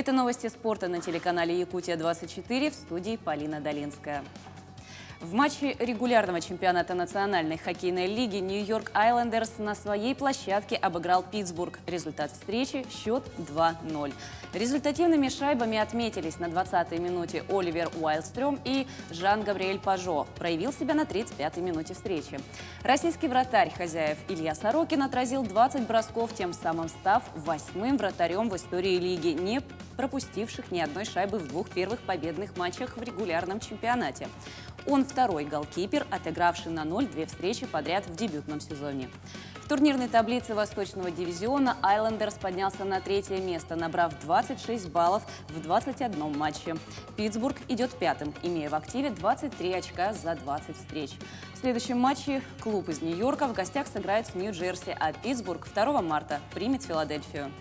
Это новости спорта на телеканале «Якутия-24», в студии Полина Долинская. В матче регулярного чемпионата национальной хоккейной лиги Нью-Йорк Айлендерс на своей площадке обыграл Питтсбург. Результат встречи – счет 2-0. Результативными шайбами отметились на 20-й минуте Оливер Уайлстрём и Жан-Габриэль Пажо. Проявил себя на 35-й минуте встречи. Российский вратарь хозяев Илья Сорокин отразил 20 бросков, тем самым став 8-м вратарем в истории лиги, не пропустивших ни одной шайбы в двух первых победных матчах в регулярном чемпионате. Он второй голкипер, отыгравший на 0 две встречи подряд в дебютном сезоне. В турнирной таблице Восточного дивизиона Айлендерс поднялся на третье место, набрав 26 баллов в 21 матче. Питтсбург идет пятым, имея в активе 23 очка за 20 встреч. В следующем матче клуб из Нью-Йорка в гостях сыграет с Нью-Джерси, а Питтсбург 2 марта примет Филадельфию.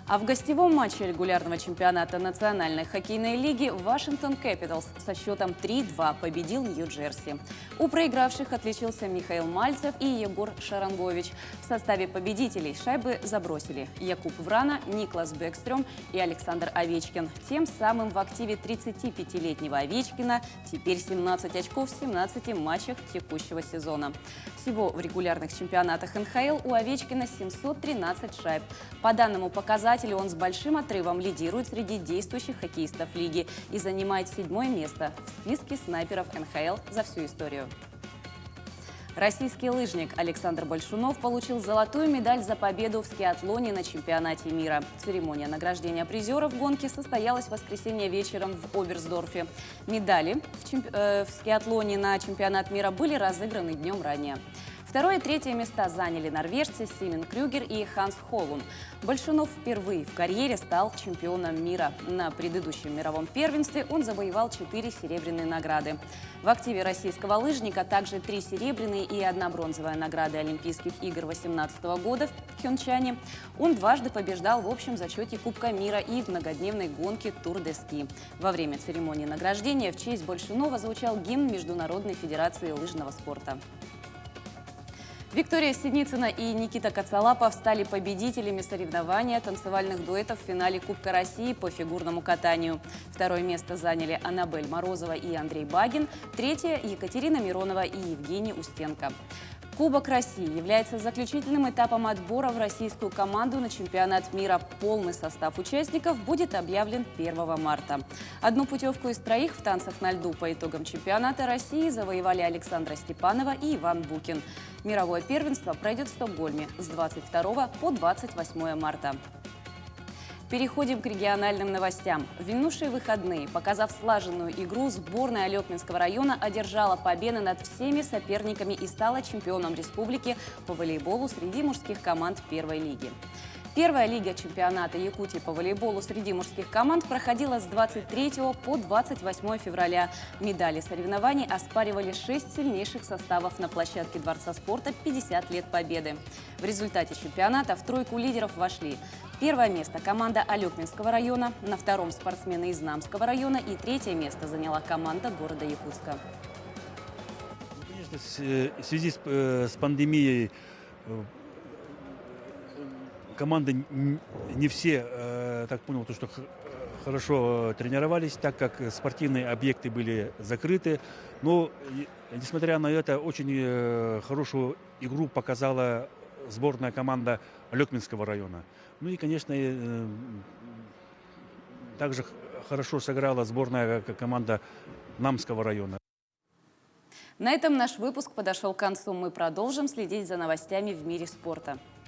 А в гостевом матче регулярного чемпионата Национальной хоккейной лиги Вашингтон Кэпиталс со счетом 3-2 победил Нью-Джерси. У проигравших отличился Михаил Мальцев и Егор Шарангович. В составе победителей шайбы забросили Якуб Врана, Никлас Бэкстрём и Александр Овечкин. Тем самым в активе 35-летнего Овечкина теперь 17 очков в 17 матчах текущего сезона. Всего в регулярных чемпионатах НХЛ у Овечкина 713 шайб. По данному показателю он с большим отрывом лидирует среди действующих хоккеистов лиги и занимает 7-е место в списке снайперов НХЛ за всю историю. Российский лыжник Александр Большунов получил золотую медаль за победу в скиатлоне на чемпионате мира. Церемония награждения призеров гонки состоялась в воскресенье вечером в Оберсдорфе. Медали в скиатлоне на чемпионат мира были разыграны днем ранее. Второе и третье места заняли норвежцы Симен Крюгер и Ханс Холлун. Большунов впервые в карьере стал чемпионом мира. На предыдущем мировом первенстве он завоевал 4 серебряные награды. В активе российского лыжника также 3 серебряные и 1 бронзовая награды Олимпийских игр 2018 года в Пхенчхане. Он дважды побеждал в общем зачете Кубка мира и в многодневной гонке Тур-де-Ски. Во время церемонии награждения в честь Большунова звучал гимн Международной федерации лыжного спорта. Виктория Синицына и Никита Коцалапов стали победителями соревнования танцевальных дуэтов в финале Кубка России по фигурному катанию. Второе место заняли Аннабель Морозова и Андрей Багин, третье – Екатерина Миронова и Евгений Устенко. Кубок России является заключительным этапом отбора в российскую команду на чемпионат мира. Полный состав участников будет объявлен 1 марта. Одну путевку из 3 в танцах на льду по итогам чемпионата России завоевали Александра Степанова и Иван Букин. Мировое первенство пройдет в Стокгольме с 22 по 28 марта. Переходим к региональным новостям. В минувшие выходные, показав слаженную игру, сборная Алекминского района одержала победы над всеми соперниками и стала чемпионом республики по волейболу среди мужских команд первой лиги. Первая лига чемпионата Якутии по волейболу среди мужских команд проходила с 23 по 28 февраля. Медали соревнований оспаривали 6 сильнейших составов на площадке Дворца спорта 50 лет победы. В результате чемпионата в тройку лидеров вошли: первое место – команда Алекминского района, на втором – спортсмены из Намского района и третье место заняла команда города Якутска. Конечно, в связи с пандемией команды не все, так понял, что хорошо тренировались, так как спортивные объекты были закрыты. Но, несмотря на это, очень хорошую игру показала сборная команда Алекминского района. Ну и, конечно, также хорошо сыграла сборная команда Намского района. На этом наш выпуск подошел к концу. Мы продолжим следить за новостями в мире спорта.